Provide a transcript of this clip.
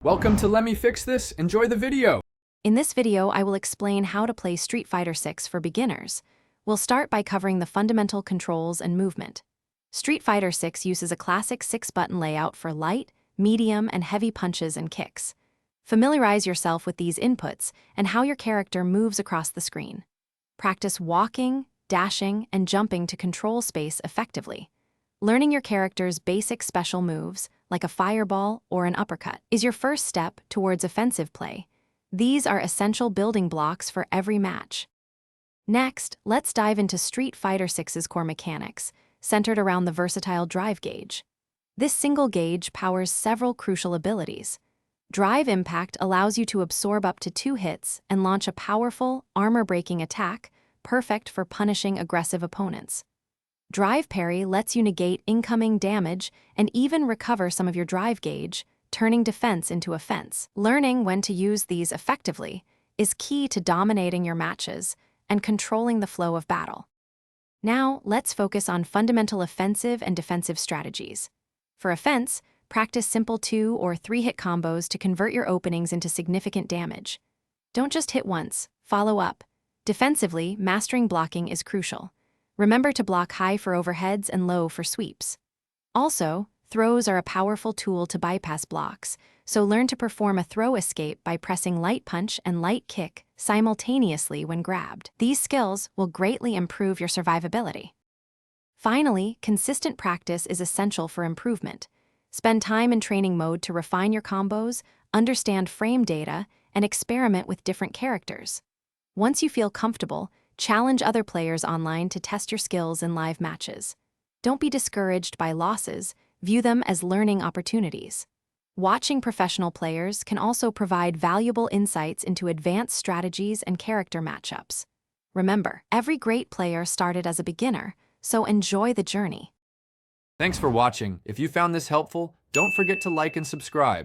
Welcome to Let Me Fix This. Enjoy the video. In this video, I will explain how to play Street Fighter 6 for beginners. We'll start by covering the fundamental controls and movement. Street Fighter 6 uses a classic 6-button layout for light, medium, and heavy punches and kicks. Familiarize yourself with these inputs and how your character moves across the screen. Practice walking, dashing, and jumping to control space effectively. Learning your character's basic special moves, like a fireball or an uppercut, is your first step towards offensive play. These are essential building blocks for every match. Next, let's dive into Street Fighter 6's core mechanics, centered around the versatile drive gauge. This single gauge powers several crucial abilities. Drive Impact allows you to absorb up to 2 hits and launch a powerful, armor-breaking attack, perfect for punishing aggressive opponents. Drive Parry lets you negate incoming damage and even recover some of your drive gauge, turning defense into offense. Learning when to use these effectively is key to dominating your matches and controlling the flow of battle. Now, let's focus on fundamental offensive and defensive strategies. For offense, practice simple 2 or 3-hit combos to convert your openings into significant damage. Don't just hit once, follow up. Defensively, mastering blocking is crucial. Remember to block high for overheads and low for sweeps. Also, throws are a powerful tool to bypass blocks, so learn to perform a throw escape by pressing light punch and light kick simultaneously when grabbed. These skills will greatly improve your survivability. Finally, consistent practice is essential for improvement. Spend time in training mode to refine your combos, understand frame data, and experiment with different characters. Once you feel comfortable, challenge other players online to test your skills in live matches. Don't be discouraged by losses, view them as learning opportunities. Watching professional players can also provide valuable insights into advanced strategies and character matchups. Remember, every great player started as a beginner, so enjoy the journey. Thanks for watching. If you found this helpful, don't forget to like and subscribe.